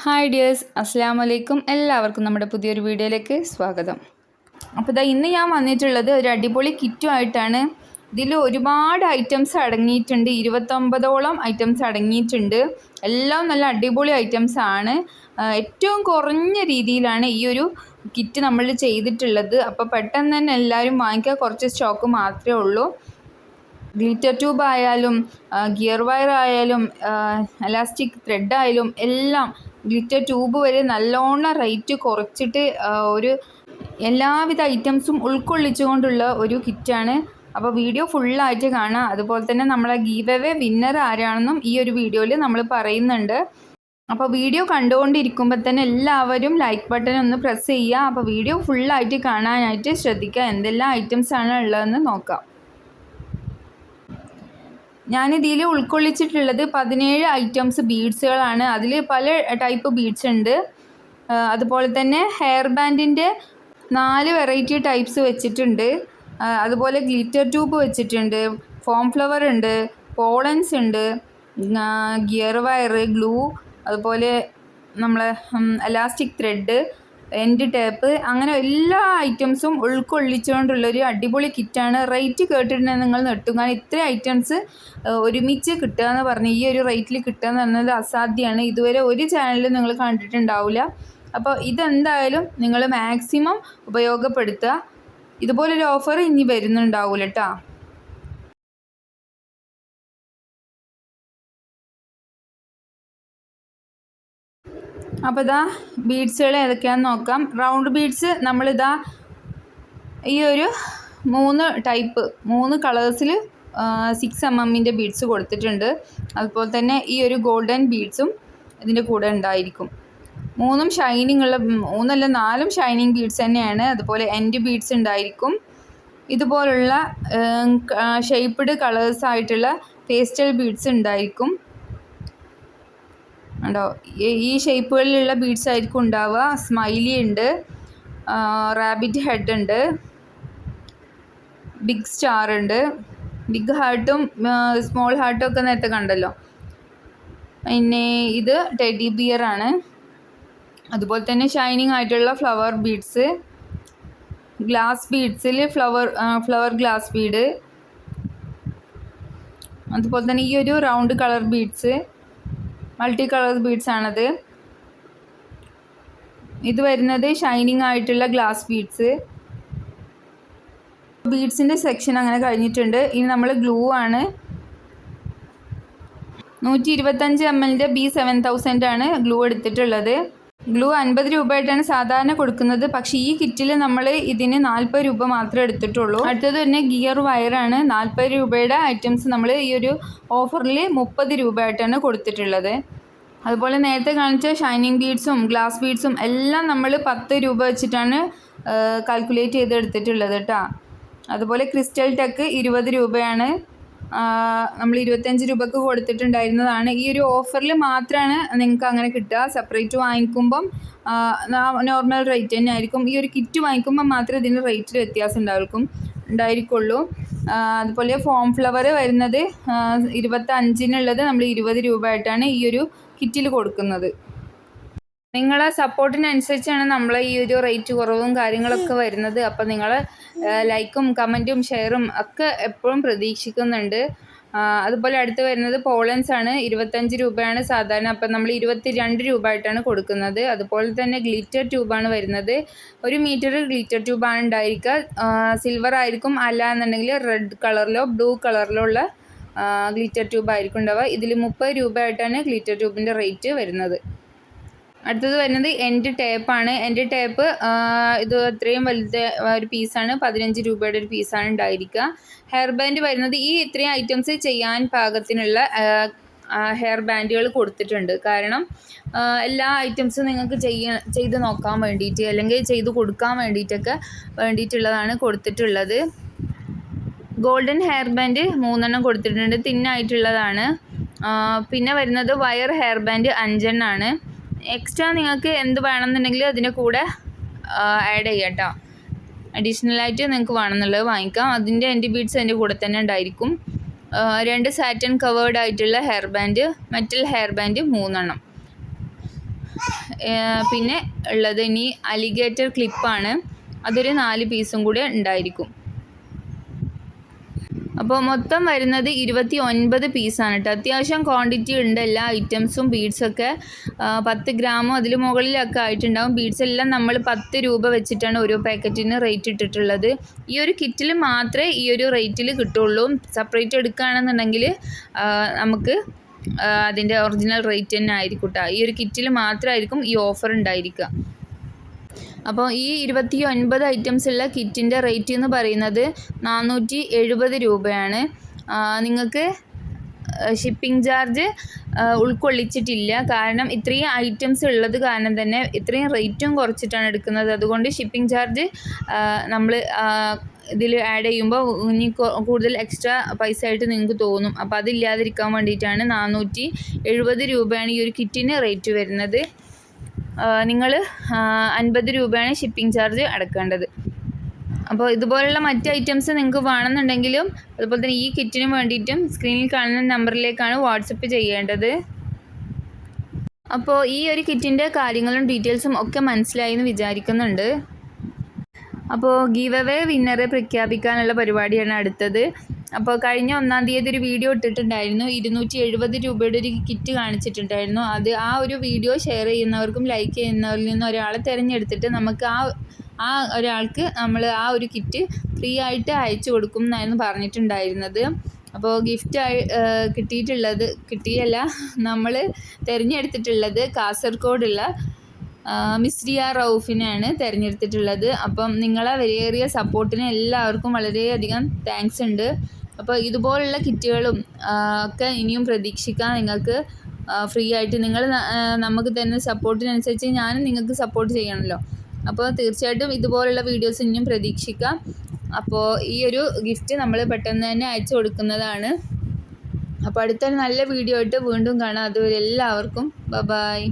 Hi dears, അസ്സലാമു അലൈക്കും. എല്ലാവർക്കും നമ്മുടെ പുതിയൊരു വീഡിയോയിലേക്ക് സ്വാഗതം. അപ്പോൾ ഇന്ന് ഞാൻ വന്നിട്ടുള്ളത് ഒരു അടിപൊളി കിറ്റുമായിട്ടാണ്. ഇതിൽ ഒരുപാട് ഐറ്റംസ് അടങ്ങിയിട്ടുണ്ട്, 29ഓളം ഐറ്റംസ് അടങ്ങിയിട്ടുണ്ട്. എല്ലാം നല്ല അടിപൊളി ഐറ്റംസ് ആണ്. ഏറ്റവും കുറഞ്ഞ രീതിയിലാണ് ഈ ഒരു കിറ്റ് നമ്മൾ ചെയ്തിട്ടുള്ളത്. അപ്പോൾ പെട്ടെന്ന് തന്നെ എല്ലാവരും വാങ്ങിക്കുക, കുറച്ച് സ്റ്റോക്ക് മാത്രമേ ഉള്ളൂ. ഗ്ലിറ്റർ ട്യൂബ് ആയാലും ഗിയർ വയർ ആയാലും എലാസ്റ്റിക് ത്രെഡ് ആയാലും എല്ലാം, ഗ്ലിറ്റർ ട്യൂബ് വരെ നല്ലോണം റേറ്റ് കുറച്ചിട്ട് ഒരു എല്ലാവിധ ഐറ്റംസും ഉൾക്കൊള്ളിച്ചുകൊണ്ടുള്ള ഒരു കിറ്റാണ്. അപ്പോൾ വീഡിയോ ഫുള്ളായിട്ട് കാണാം. അതുപോലെ തന്നെ നമ്മളെ ഗീവ് അവേ വിന്നർ ആരാണെന്നും ഈ ഒരു വീഡിയോയിൽ നമ്മൾ പറയുന്നുണ്ട്. അപ്പോൾ വീഡിയോ കണ്ടുകൊണ്ടിരിക്കുമ്പോൾ തന്നെ എല്ലാവരും ലൈക്ക് ബട്ടൺ ഒന്ന് പ്രസ് ചെയ്യുക. അപ്പോൾ വീഡിയോ ഫുള്ളായിട്ട് കാണാനായിട്ട് ശ്രദ്ധിക്കുക. എന്തെല്ലാം ഐറ്റംസ് ആണ് ഉള്ളതെന്ന് നോക്കാം. ഞാനിതിൽ ഉൾക്കൊള്ളിച്ചിട്ടുള്ളത് 17 ഐറ്റംസ് ബീഡ്സുകളാണ്. അതിൽ പല ടൈപ്പ് ബീഡ്സ് ഉണ്ട്. അതുപോലെ തന്നെ ഹെയർ ബാൻഡിൻ്റെ 4 വെറൈറ്റി ടൈപ്സ് വെച്ചിട്ടുണ്ട്. അതുപോലെ ഗ്ലിറ്റർ ട്യൂബ് വെച്ചിട്ടുണ്ട്, ഫോം ഫ്ലവർ ഉണ്ട്, പോളൻസ് ഉണ്ട്, ഗിയർ വയർ, ഗ്ലൂ, അതുപോലെ നമ്മളെ എലാസ്റ്റിക് ത്രെഡ്, എൻഡ് ടേപ്പ്, അങ്ങനെ എല്ലാ ഐറ്റംസും ഉൾക്കൊള്ളിച്ചുകൊണ്ടുള്ളൊരു അടിപൊളി കിറ്റാണ്. റേറ്റ് കേട്ടിട്ടുണ്ടെങ്കിൽ നിങ്ങൾ നെട്ടും. കാരണം ഇത്രയും ഐറ്റംസ് ഒരുമിച്ച് കിട്ടുക എന്ന് പറഞ്ഞാൽ, ഈ ഒരു റേറ്റിൽ കിട്ടുക എന്ന് പറഞ്ഞത് അസാധ്യമാണ്. ഇതുവരെ ഒരു ചാനലിൽ നിങ്ങൾ കണ്ടിട്ടുണ്ടാവില്ല. അപ്പോൾ ഇതെന്തായാലും നിങ്ങൾ മാക്സിമം ഉപയോഗപ്പെടുത്തുക. ഇതുപോലൊരു ഓഫർ ഇനി വരുന്നുണ്ടാവില്ല കേട്ടോ. അപ്പോൾ ബീഡ്സുകൾ ഏതൊക്കെയാണെന്ന് നോക്കാം. റൗണ്ട് ബീഡ്സ് നമ്മളിതാ ഈ ഒരു 3 കളേഴ്സിൽ 6 mm ബീഡ്സ് കൊടുത്തിട്ടുണ്ട്. അതുപോലെ തന്നെ ഈ ഒരു ഗോൾഡൻ ബീഡ്സും ഇതിൻ്റെ കൂടെ ഉണ്ടായിരിക്കും. 3 ഷൈനിങ് ഉള്ള, 4 ഷൈനിങ് ബീഡ്സ് തന്നെയാണ്. അതുപോലെ എൻഡ് ബീഡ്സ് ഉണ്ടായിരിക്കും. ഇതുപോലുള്ള ഷേപ്പ്ഡ് കളേഴ്സായിട്ടുള്ള പേസ്റ്റൽ ബീഡ്സ് ഉണ്ടായിരിക്കും. ഉണ്ടോ, ഈ ഷേപ്പുകളിലുള്ള ബീഡ്സ് ആയിരിക്കും ഉണ്ടാവുക. സ്മൈലി ഉണ്ട്, റാബിറ്റ് ഹെഡ് ഉണ്ട്, ബിഗ് സ്റ്റാർ ഉണ്ട്, ബിഗ് ഹാർട്ടും സ്മോൾ ഹാർട്ടും ഒക്കെ നേരത്തെ കണ്ടല്ലോ. പിന്നെ ഇത് ടെഡി ബിയർ ആണ്. അതുപോലെ തന്നെ ഷൈനിങ് ആയിട്ടുള്ള ഫ്ലവർ ബീഡ്സ്, ഗ്ലാസ് ബീഡ്സിൽ ഫ്ലവർ ഗ്ലാസ് ബീഡ്, അതുപോലെ തന്നെ ഈ ഒരു round colour beads, multi colour beads ആണത്. ഇത് വരുന്നത് ഷൈനിങ് ആയിട്ടുള്ള ഗ്ലാസ് ബീഡ്സ്. ബീഡ്സിൻ്റെ സെക്ഷൻ അങ്ങനെ കഴിഞ്ഞിട്ടുണ്ട്. ഇനി നമ്മൾ ഗ്ലൂ ആണ്. 125 ml B7000 ആണ് ഗ്ലൂ എടുത്തിട്ടുള്ളത്. ഗ്ലൂ 50 രൂപയായിട്ടാണ് സാധാരണ കൊടുക്കുന്നത്. പക്ഷേ ഈ കിറ്റിൽ നമ്മൾ ഇതിന് 40 രൂപ മാത്രമേ എടുത്തിട്ടുള്ളൂ. അടുത്തത് തന്നെ ഗിയർ വയറാണ്. 40 രൂപയുടെ ഐറ്റംസ് നമ്മൾ ഈ ഒരു ഓഫറിൽ 30 രൂപയായിട്ടാണ് കൊടുത്തിട്ടുള്ളത്. അതുപോലെ നേരത്തെ കാണിച്ച ഷൈനിങ് ബീഡ്സും ഗ്ലാസ് ബീഡ്സും എല്ലാം നമ്മൾ 10 രൂപ വെച്ചിട്ടാണ് കാൽക്കുലേറ്റ് ചെയ്തെടുത്തിട്ടുള്ളത് കേട്ടോ. അതുപോലെ ക്രിസ്റ്റൽ ടെക്ക് 20 രൂപയാണ്. നമ്മൾ 25 രൂപക്ക് കൊടുത്തിട്ടുണ്ടായിരുന്നതാണ്. ഈ ഒരു ഓഫറിൽ മാത്രമാണ് നിങ്ങൾക്ക് അങ്ങനെ കിട്ടുക. സെപ്പറേറ്റ് വാങ്ങിക്കുമ്പം നോർമൽ റേറ്റ് തന്നെ ആയിരിക്കും. ഈ ഒരു കിറ്റ് വാങ്ങിക്കുമ്പോൾ മാത്രമേ ഇതിന് റേറ്റിൽ വ്യത്യാസം ഉണ്ടായിരിക്കുള്ളൂ. അതുപോലെ ഫോം ഫ്ലവർ വരുന്നത് 25-നുള്ളത് നമ്മൾ 20 രൂപയായിട്ടാണ് ഈ ഒരു കിറ്റിൽ കൊടുക്കുന്നത്. നിങ്ങളെ സപ്പോർട്ടിനനുസരിച്ചാണ് നമ്മൾ ഈ ഒരു റേറ്റ് കുറവും കാര്യങ്ങളൊക്കെ വരുന്നത്. അപ്പോൾ നിങ്ങൾ ലൈക്കും കമൻറ്റും ഷെയറും ഒക്കെ എപ്പോഴും പ്രതീക്ഷിക്കുന്നുണ്ട്. അതുപോലെ അടുത്ത് വരുന്നത് പോളൻസ് ആണ്. 25 രൂപയാണ് സാധാരണ. അപ്പം നമ്മൾ 22 രൂപ ആയിട്ടാണ് കൊടുക്കുന്നത്. അതുപോലെ തന്നെ ഗ്ലിറ്റർ ട്യൂബാണ് വരുന്നത്. 1 മീറ്റർ ഗ്ലിറ്റർ ട്യൂബാണ് ഉണ്ടായിരിക്കുക. സിൽവർ ആയിരിക്കും, അല്ല എന്നുണ്ടെങ്കിൽ റെഡ് കളറിലോ ബ്ലൂ കളറിലോ ഉള്ള ഗ്ലിറ്റർ ട്യൂബ് ആയിരിക്കും ഉണ്ടാവുക. ഇതിൽ 30 രൂപയായിട്ടാണ് ഗ്ലിറ്റർ ട്യൂബിൻ്റെ റേറ്റ് വരുന്നത്. അടുത്തത് വരുന്നത് എൻഡ് ടേപ്പാണ്. എൻഡ് ടേപ്പ് ഇത് അത്രയും വലുത് ഒരു പീസാണ്. 15 രൂപയുടെ ഒരു പീസാണ് ഉണ്ടായിരിക്കുക. ഹെയർ ബാൻഡ് വരുന്നത് ഈ ഇത്രയും ഐറ്റംസ് ചെയ്യാൻ പാകത്തിനുള്ള ഹെയർ ബാൻഡുകൾ കൊടുത്തിട്ടുണ്ട്. കാരണം എല്ലാ ഐറ്റംസും നിങ്ങൾക്ക് ചെയ്ത് നോക്കാൻ വേണ്ടിയിട്ട്, അല്ലെങ്കിൽ ചെയ്ത് കൊടുക്കാൻ വേണ്ടിയിട്ടുള്ളതാണ് കൊടുത്തിട്ടുള്ളത്. ഗോൾഡൻ ഹെയർ ബാൻഡ് 3 എണ്ണം കൊടുത്തിട്ടുണ്ട്, തിന്നായിട്ടുള്ളതാണ്. പിന്നെ വരുന്നത് വയർ ഹെയർ ബാൻഡ് 5 എണ്ണമാണ്. എക്സ്ട്രാ നിങ്ങൾക്ക് എന്ത് വേണമെന്നുണ്ടെങ്കിൽ അതിൻ്റെ കൂടെ ആഡ് ചെയ്യാം കേട്ടോ. അഡീഷണലായിട്ട് നിങ്ങൾക്ക് വേണമെന്നുള്ളത് വാങ്ങിക്കാം. അതിൻ്റെ എൻഡ് ബീഡ്സ് അതിൻ്റെ കൂടെ തന്നെ ഉണ്ടായിരിക്കും. 2 സാറ്റൻ കവേർഡ് ആയിട്ടുള്ള hair band, metal hair band 3 എണ്ണം. പിന്നെ ഉള്ളത് ഇനി അലിഗേറ്റർ ക്ലിപ്പാണ്, അതൊരു 4 പീസും കൂടെ ഉണ്ടായിരിക്കും. അപ്പോൾ മൊത്തം വരുന്നത് 29 പീസാണ് കേട്ടോ. അത്യാവശ്യം ക്വാണ്ടിറ്റി ഉണ്ട്. എല്ലാ ഐറ്റംസും ബീഡ്സൊക്കെ 10 ഗ്രാമോ അതിൽ മുകളിലൊക്കെ ആയിട്ടുണ്ടാവും. ബീഡ്സ് എല്ലാം നമ്മൾ 10 രൂപ വെച്ചിട്ടാണ് ഓരോ പാക്കറ്റിന് റേറ്റ് ഇട്ടിട്ടുള്ളത്. ഈ ഒരു കിറ്റിൽ മാത്രമേ ഈ ഒരു റേറ്റിൽ കിട്ടുള്ളൂ. സെപ്പറേറ്റ് എടുക്കുകയാണെന്നുണ്ടെങ്കിൽ നമുക്ക് അതിൻ്റെ ഒറിജിനൽ റേറ്റ് തന്നെ ആയിരിക്കും കേട്ടോ. ഈ ഒരു കിറ്റിൽ മാത്രമായിരിക്കും ഈ ഓഫർ ഉണ്ടായിരിക്കുക. അപ്പോൾ ഈ 29 ഐറ്റംസ് ഉള്ള കിറ്റിൻ്റെ റേറ്റ് എന്ന് പറയുന്നത് 470 രൂപയാണ്. നിങ്ങൾക്ക് ഷിപ്പിംഗ് ചാർജ് ഉൾക്കൊള്ളിച്ചിട്ടില്ല. കാരണം ഇത്രയും ഐറ്റംസ് ഉള്ളത് കാരണം തന്നെ ഇത്രയും റേറ്റും കുറച്ചിട്ടാണ് എടുക്കുന്നത്. അതുകൊണ്ട് ഷിപ്പിംഗ് ചാർജ് നമ്മൾ ഇതിൽ ആഡ് ചെയ്യുമ്പോൾ ഇനി കൂടുതൽ എക്സ്ട്രാ പൈസ ആയിട്ട് നിങ്ങൾക്ക് തോന്നും. അപ്പോൾ അതില്ലാതിരിക്കാൻ വേണ്ടിയിട്ടാണ് 470 രൂപയാണ് ഈ ഒരു കിറ്റിന് റേറ്റ് വരുന്നത്. നിങ്ങൾ 50 രൂപയാണ് ഷിപ്പിംഗ് ചാർജ് അടക്കേണ്ടത്. അപ്പോൾ ഇതുപോലുള്ള മറ്റ് ഐറ്റംസ് നിങ്ങൾക്ക് വേണമെന്നുണ്ടെങ്കിലും അതുപോലെ തന്നെ ഈ കിറ്റിനും വേണ്ടിയിട്ടും സ്ക്രീനിൽ കാണുന്ന നമ്പറിലേക്കാണ് വാട്സപ്പ് ചെയ്യേണ്ടത്. അപ്പോൾ ഈ ഒരു കിറ്റിൻ്റെ കാര്യങ്ങളും ഡീറ്റെയിൽസും ഒക്കെ മനസ്സിലായി എന്ന് വിചാരിക്കുന്നുണ്ട്. അപ്പോൾ ഗീവ് അവേ വിന്നറെ പ്രഖ്യാപിക്കാനുള്ള പരിപാടിയാണ് അടുത്തത്. അപ്പോൾ കഴിഞ്ഞ 1-ാം തീയതി ഒരു വീഡിയോ ഇട്ടിട്ടുണ്ടായിരുന്നു. 270 രൂപയുടെ ഒരു കിറ്റ് കാണിച്ചിട്ടുണ്ടായിരുന്നു. ആ ഒരു വീഡിയോ ഷെയർ ചെയ്യുന്നവർക്കും ലൈക്ക് ചെയ്യുന്നവരിൽ നിന്ന് ഒരാളെ തിരഞ്ഞെടുത്തിട്ട് നമുക്ക് ആ ഒരാൾക്ക് നമ്മൾ ആ ഒരു കിറ്റ് ഫ്രീ ആയിട്ട് അയച്ചു കൊടുക്കും എന്നായിരുന്നു പറഞ്ഞിട്ടുണ്ടായിരുന്നത്. അപ്പോൾ ഗിഫ്റ്റ് കിട്ടിയല്ല, നമ്മൾ തിരഞ്ഞെടുത്തിട്ടുള്ളത് കാസർഗോഡുള്ള മിസ് റിയ റൌഫിനെയാണ് തിരഞ്ഞെടുത്തിട്ടുള്ളത്. അപ്പം നിങ്ങളെ വിലയേറിയ സപ്പോർട്ടിന് എല്ലാവർക്കും വളരെയധികം താങ്ക്സ് ഉണ്ട്. അപ്പോൾ ഇതുപോലുള്ള കിറ്റുകളും ഒക്കെ ഇനിയും പ്രതീക്ഷിക്കാം നിങ്ങൾക്ക് ഫ്രീ ആയിട്ട്. നിങ്ങൾ നമുക്ക് തരുന്ന സപ്പോർട്ടിനനുസരിച്ച് ഞാനും നിങ്ങൾക്ക് സപ്പോർട്ട് ചെയ്യണമല്ലോ. അപ്പോൾ തീർച്ചയായിട്ടും ഇതുപോലുള്ള വീഡിയോസ് ഇനിയും പ്രതീക്ഷിക്കാം. അപ്പോൾ ഈ ഒരു ഗിഫ്റ്റ് നമ്മൾ പെട്ടെന്ന് തന്നെ അയച്ചു കൊടുക്കുന്നതാണ്. അപ്പോൾ അടുത്തൊരു നല്ല വീഡിയോ ആയിട്ട് വീണ്ടും കാണാം. അതുവരെ എല്ലാവർക്കും ബൈ.